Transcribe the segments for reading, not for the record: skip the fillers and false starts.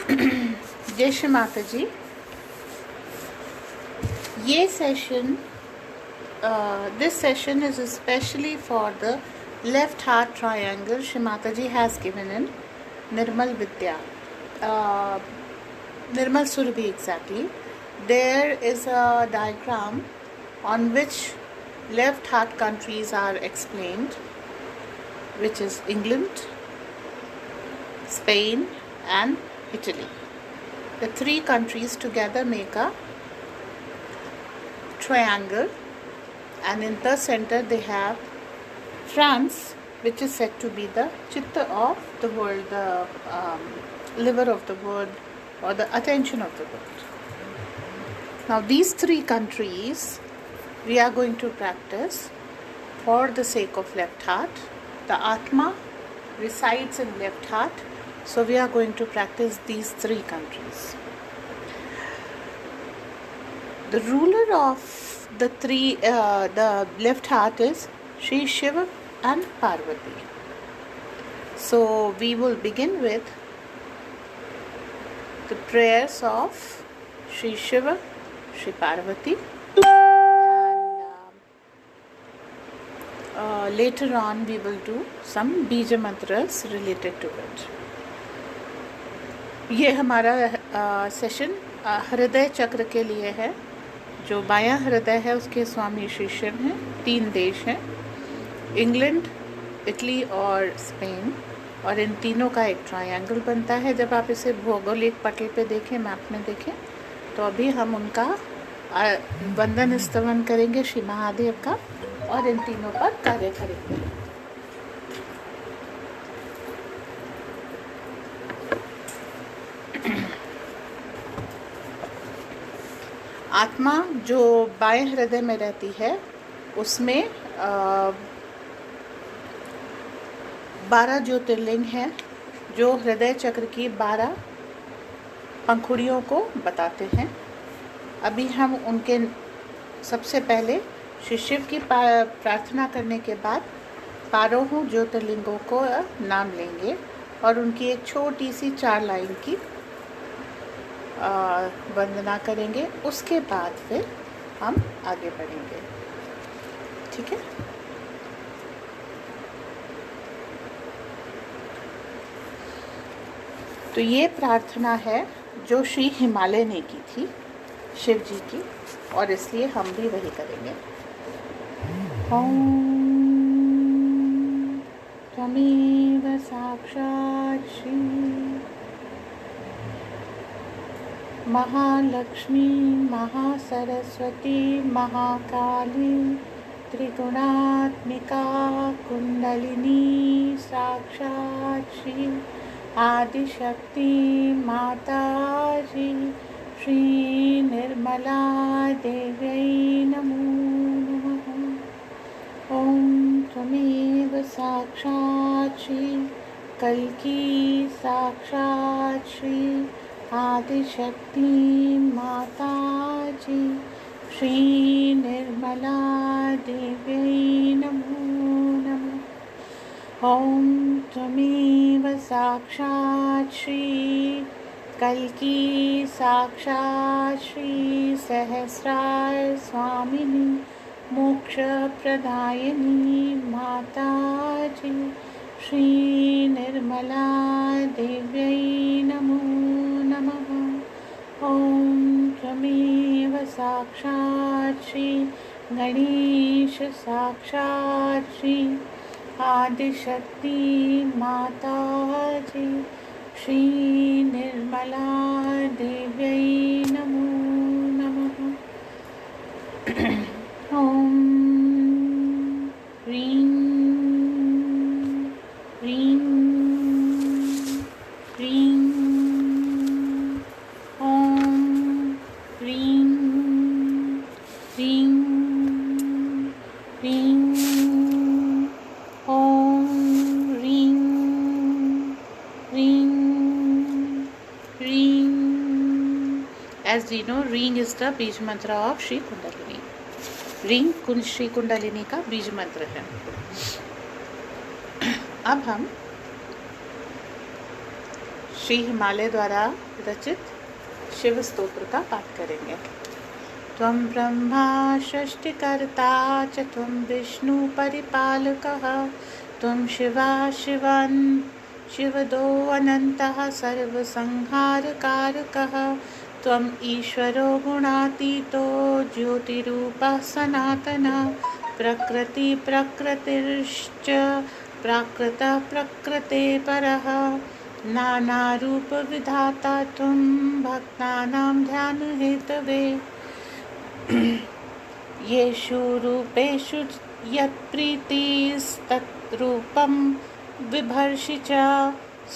जय श्री माता जी। ये session, this session is especially for the left heart triangle Shri Mataji has given in Nirmal Vidya, Nirmal Surabhi exactly. There is a diagram on which left heart countries are explained, which is England, Spain and Italy. The three countries together make a triangle, and in the center they have France, which is said to be the chitta of the world, the liver of the world, or the attention of the world. Now these three countries we are going to practice for the sake of left heart. The Atma resides in left heart, so we are going to practice these three countries. The ruler of the left heart is Shri Shiva and Parvati. So we will begin with the prayers of Shri Shiva, Shri Parvati, and later on we will do some bija mantras related to it. ये हमारा session हृदय चक्र के लिए है। जो बायां हृदय है उसके स्वामी श्री शिव हैं। 3 देश हैं, इंग्लैंड, इटली और स्पेन, और इन तीनों का एक ट्रायंगल बनता है। जब आप इसे भौगोलिक पटल पे देखें, मैप में देखें, तो अभी हम उनका वंदन स्तवन करेंगे श्री महादेव का, और इन तीनों पर कार्य करेंगे। आत्मा जो बाएं हृदय में रहती है उसमें 12 ज्योतिर्लिंग हैं जो हृदय चक्र की 12 पंखुड़ियों को बताते हैं। अभी हम उनके सबसे पहले श्री शिव की प्रार्थना करने के बाद 12 ज्योतिर्लिंगों को नाम लेंगे और उनकी एक छोटी सी 4 लाइन की वंदना करेंगे। उसके बाद फिर हम आगे बढ़ेंगे, ठीक है। तो ये प्रार्थना है जो श्री हिमालय ने की थी शिव जी की, और इसलिए हम भी वही करेंगे। ओम त्वमेव साक्षात् श्री महालक्ष्मी महासरस्वती महाकाली त्रिगुणात्मिका कुंडलिनी साक्षात् श्री आदिशक्ति माताजी श्री निर्मला देव्यै नमो नमः। ओम त्वमेव साक्षात् श्री कल्की साक्षात् श्री आदिशक्ति माताजी श्री निर्मला देव्यै नमो नमः। ओम त्वमेव साक्षात् श्री कल्की साक्षात् श्री सहस्रार स्वामिनी मोक्ष प्रदायिनी माताजी श्री निर्मला देव्यै नमो नमः। ओम त्वमेव साक्षात् श्री गणेश साक्षात् श्री आदिशक्ति माताजी श्री निर्मला देव्यै नमो नमः। ओम ह्रीं ह्रीं ह्रीं ओम ह्रीं ह्रीं ह्रीं ओम ह्रीं ह्रीं ह्रीं। As you know, ring is the बीज मंत्र of श्री कुंडलिनी। रिंग श्री कुंडलिनी का बीज मंत्र है। अब हम श्री हिमालय द्वारा रचित शिव स्तोत्र का पाठ करेंगे। त्वं ब्रह्मा सृष्टिकर्ता च त्वं विष्णु परिपालकः त्वं शिवा शिवदो अनन्तः सर्वसंहारकारकः त्वम् ईश्वरो गुणातीतो ज्योतिरूपः सनातनः प्रकृतिश्च प्राकृतः प्रकृते परः नानारूपविधाता त्वं भक्तानां ध्यानहेतवे येषु रूपेषु यत्प्रीतिस्तद्रूपं बिभर्षि च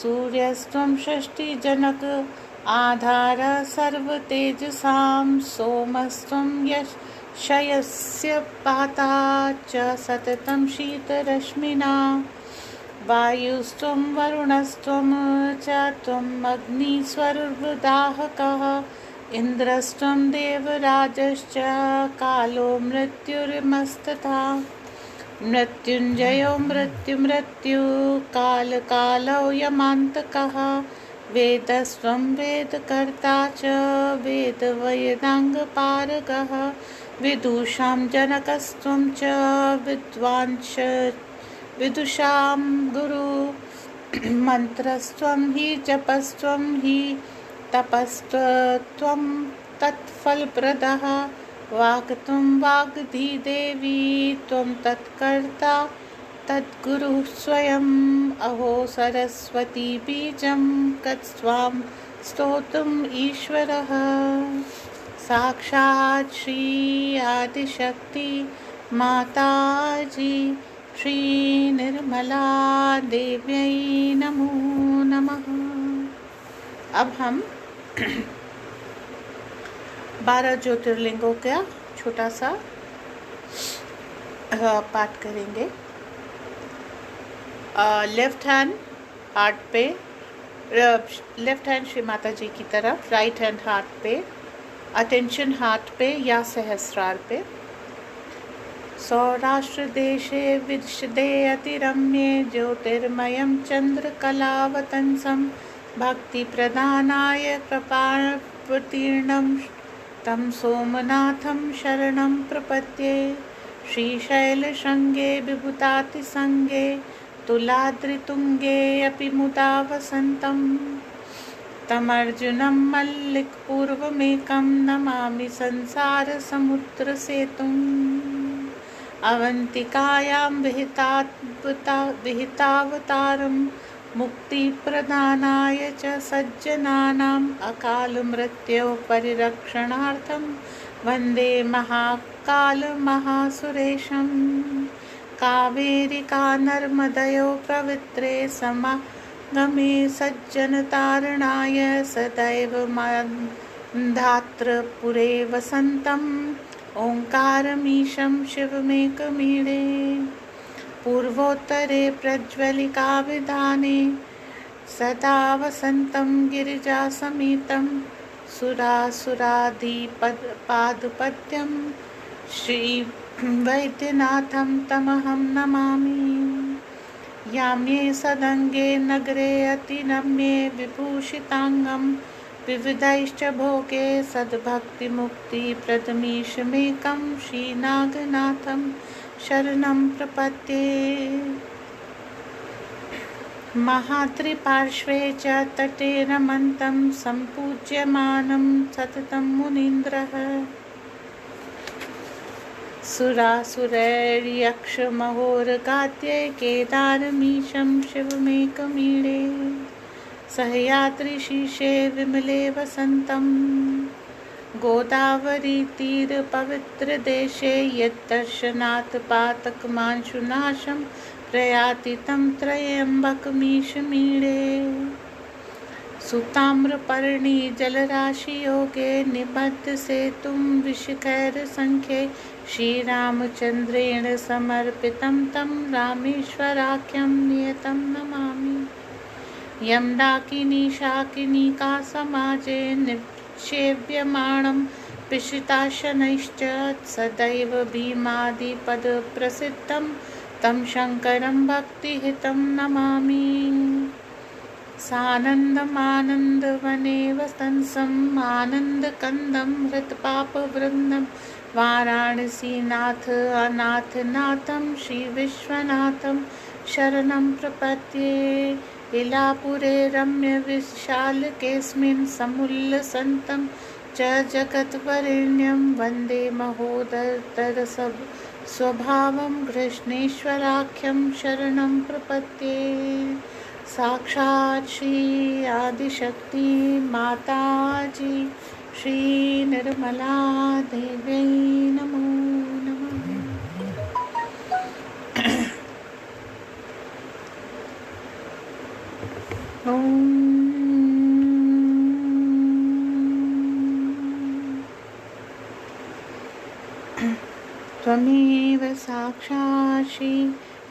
सूर्यस्त्वं षष्टिजनक आधार सर्वतेजसां सोमस्त्वं यशस्य पाता च सततं शीतरश्मिना वायुस्त्वं वरुणस्त्वं च त्वम् अग्निस्वरदाहकः इन्द्रस्त्वं देवराजश्च कालो मृत्युर्मस्तथा मृत्युञ्जयो मृत्यु कालौ यमान्तकः वेदस्त्वं वेदकर्ता च वेदाङ्गपारगः विदुषां जनकस्त्वं च विदुषां गुरु मन्त्रस्त्वं हि जपस्त्वं हि तपस्त्वं तत्फलप्रदः वाक्त्वं वाग्धिदेवी त्वं तत्कर्ता तद्गुरुः स्वयम् अहो सरस्वती बीजं कत्स्वां स्तोतुम् ईश्वरः साक्षात् श्री आदिशक्ति माताजी श्री निर्मला देव्यै नमो नमः। अब हम 12 ज्योतिर्लिंगों का छोटा सा पाठ करेंगे। लेफ्ट हैंड हार्ट पे, लेफ्ट हैंड श्री माता जी की तरफ, राइट हैंड हार्ट पे, अटेंशन हार्ट पे या सहस्रार पे। सौराष्ट्र देशे विशदे अतिरम्ये ज्योतिर्मयं चंद्रकलावतंसं भक्ति प्रदानाय कृपापूर्णं तं सोमनाथं शरणं प्रपद्ये। श्रीशैलशृङ्गे विभूतातिसङ्गे तुलाद्रितुङ्गे अपि मुदा वसन्तं तमर्जुनं मल्लिकपूर्वमेकं नमामि संसारसमुद्रसेतुम् अवन्तिकायां विहितावतारं मुक्तिप्रदानाय च सज्जनानाम् अकालमृत्योः परिरक्षणार्थं वन्दे महाकालमहासुरेशम्। कावेरिका नर्मदयोः पवित्रे समागमे सज्जनतारणाय सदैव मन्दात्रपुरे वसन्तम् ओंकारमीशं शिवमेकमीडे। पूर्वोत्तरे प्रज्वलिकाविधाने सदा वसन्तं गिरिजासमेतं सुरासुरादिपादपद्यं श्रीवैद्यनाथं तमहं नमामि। याम्ये सदङ्गे नगरे अतिरम्ये विभूषिताङ्गं विविधैश्च भोगे सद्भक्तिमुक्तिप्रदमीशमेकं श्रीनागनाथं शरणं प्रपद्ये। महाद्रिपार्श्वे च तटे रमन्तं सम्पूज्यमानं सततं मुनीन्द्रः सुरासुरैर्यक्षमहोरगाद्यै केदारमीशं शिवमेकमीडे। सह्याद्रिशीर्षे विमले वसन्तं गोदावरीतीरपवित्रदेशे यद्दर्शनात् पातकमांशुनाशं प्रयाति तं त्र्यम्बकमीशमीडे। सुताम्रपर्णी जलराशियोगे निबद्धसेतुं विशिखैर्सङ्ख्ये श्रीरामचन्द्रेण समर्पितं तं रामेश्वराख्यं नियतं नमामि। यमडाकिनी शाकिनीका समाजे निक्षेप्यमाणं पिशिताशनैश्च सदैव भीमादिपदप्रसिद्धं तं शङ्करं भक्तिहितं नमामि। सानन्दमानन्दवने वसंसम् आनन्दकन्दं हृत्पापवृन्दं वाराणसीनाथ अनाथनाथं श्रीविश्वनाथं शरणं प्रपद्ये। इलापुरे रम्यविशालकेऽस्मिन् समुल्लसन्तं च जगद्वरेण्यं वन्दे महोदरतरस्वभावं कृष्णेश्वराख्यं शरणं प्रपद्ये। साक्षात् श्री आदिशक्ति माताजी श्री निर्मला देव्यै नमो नमः। त्वमेव साक्षात् श्री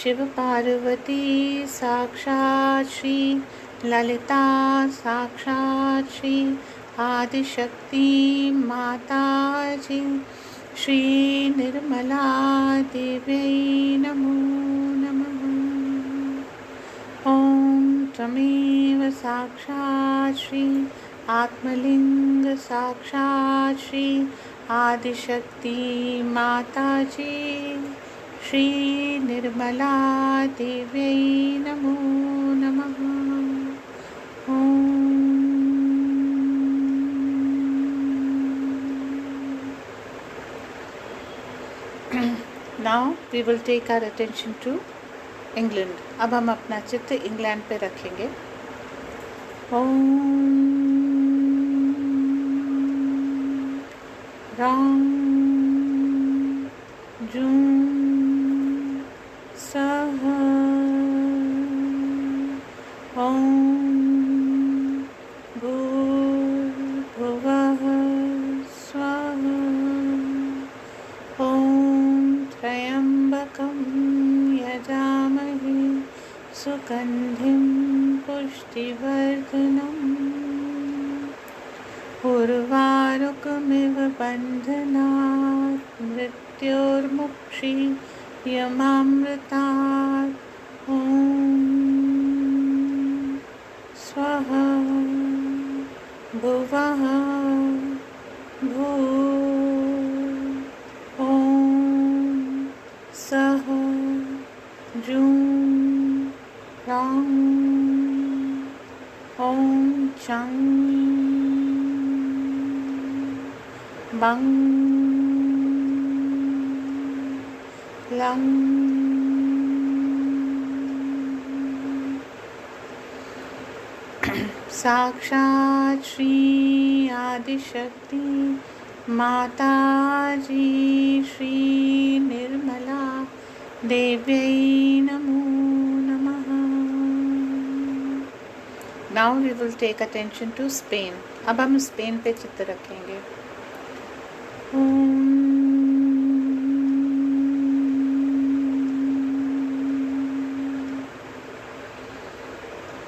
शिवपार्वती साक्षात् श्री ललिता साक्षात् श्री आदिशक्ति माताजी श्री निर्मला देव्यै नमो नमः। ॐ त्वमेव साक्षात् श्री आत्मलिंग साक्षात् श्री आदिशक्ति माताजी श्री निर्मला देव्यै नमो नमः। Now we will take our attention to England. अब हम अपना चित्त इंग्लैंड पे रखेंगे। ओम राम जूं सह ओम भूर्भुवः स्वः ओम त्र्यंबकं यजामहे सुगंधिं पुष्टिवर्धनम् उर्वारुकमिव बन्धनात् मृत्योर्मुक्षीयमामृतात् ॐ स्वः भुवः भूः ॐ सः जूं रां ॐ चं बं लं साक्षात् श्री आदिशक्ति माताजी श्री निर्मला देव्यै नमो नमः। Now we will take attention to Spain. अब हम स्पेन पे चित्त रखेंगे।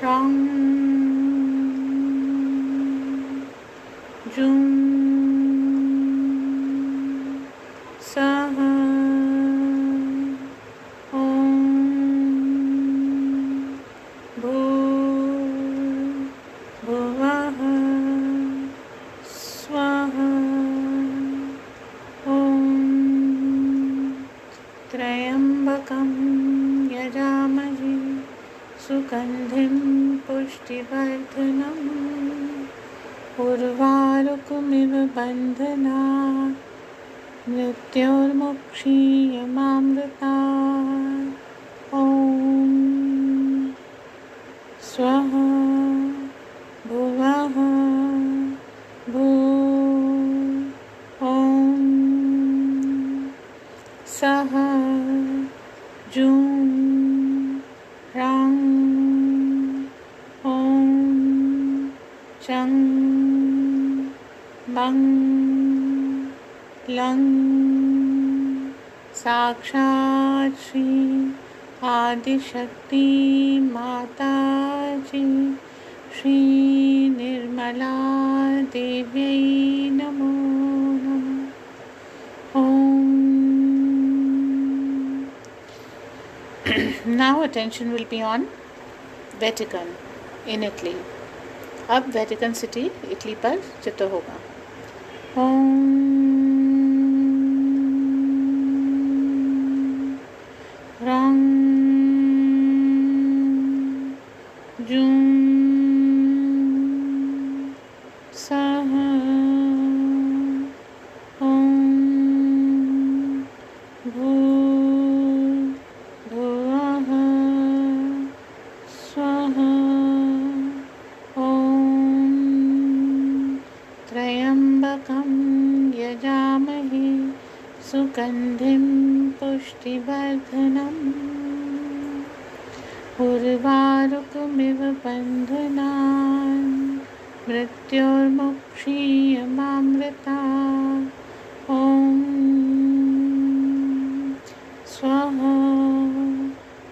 रां जूं सह ओम भूर्भुवः स्वः ओम त्र्यंबकं यजामहे सुगंधिं पुष्टिवर्धनम् उर्वारुकमिव बन्धनात् मृत्योर्मुक्षीयमामृतात् ॐ स्वः भुवः भूः ॐ सः जूं रां ॐ चं बं लं साक्षात् श्री आदिशक्ति माताजी श्री निर्मला देव्यै नमो नमः। Now attention will be on Vatican. in Italy. अब वेटिकन सिटी इटली पर चित्त होगा. ओम रंग जूं सह ओम भूर्भुवः स्वः ओम त्र्यंबकं यजामहे सुगंधिं पुष्टिवर्धनम् उर्वारुकमिव बन्धनान् मृत्योर्मुक्षीयमामृता. ॐ स्वः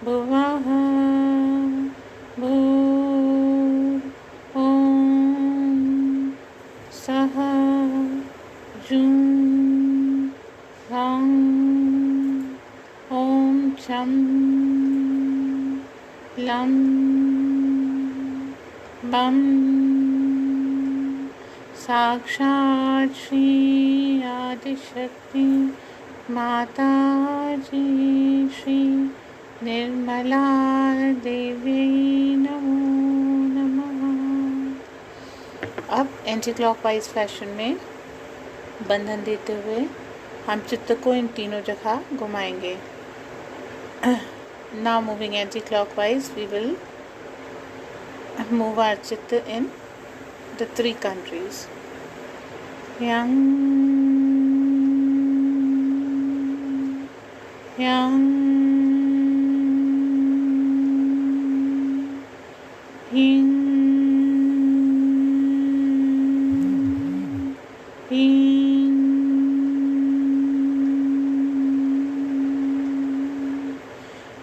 भुवः भूर् ॐ सः जुं रं ॐ चं लं बं साक्षात् श्री आदिशक्ति माताजी श्री निर्मला देवी नमो नमः. अब एंटी क्लॉकवाइज फैशन में बंधन देते हुए हम चित्त को इन तीनों जगह घुमाएंगे. Now moving anti-clockwise, we will move our chitta in the 3 countries. Yang, yang, hing, hing,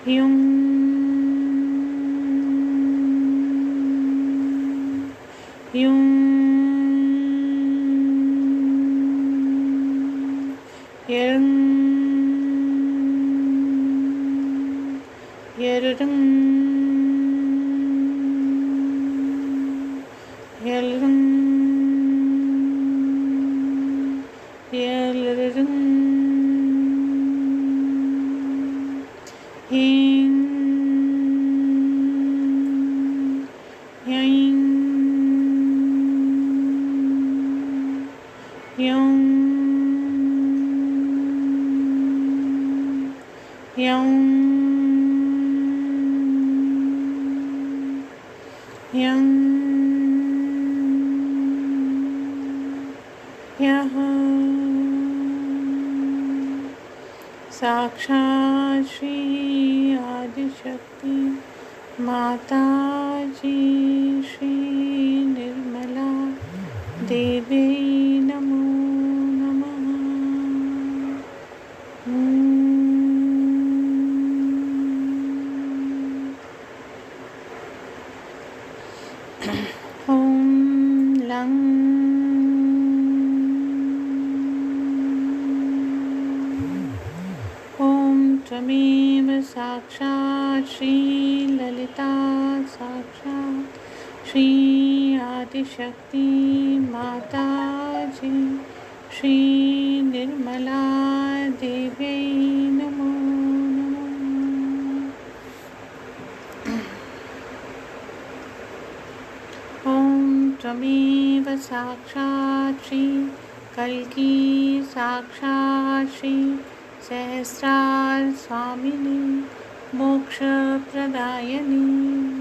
yung, yung, yang, yerung, yerung, yerung, hing, yang, yung, yang, yang, यह साक्षात् श्री आदिशक्ति माताजी श्री निर्मला देवी नमो नमः. ॐ लं त्वमेव साक्षात् श्री ललिता साक्षात् श्री आदिशक्ति माताजी श्री निर्मला देवी नमो नमः. ॐ त्वमेव साक्षात् श्री कल्की साक्षात् श्री सहस्रार स्वामिनी मोक्षप्रदायिनी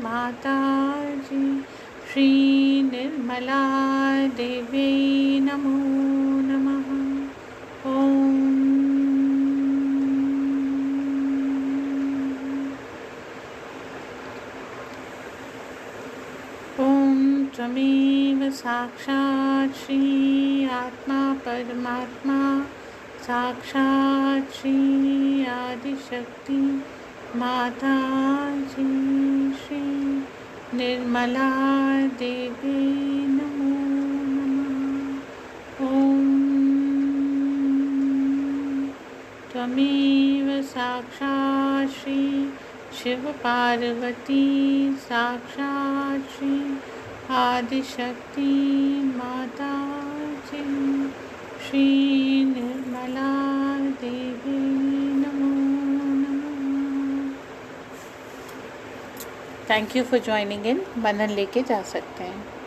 माताजी श्री निर्मला देवी नमो नमः. ॐ त्वमेव साक्षात् श्री आत्मा परमात्मा साक्षात् श्री आदिशक्ति माताजी श्री निर्मला देवी नमो नमः. ॐ त्वमेव साक्षात् श्री शिव पार्वती साक्षात श्री आदिशक्ति माता जी श्री निर्मला देवी नमो नमः। Thank you for joining in. बंधन लेके जा सकते हैं।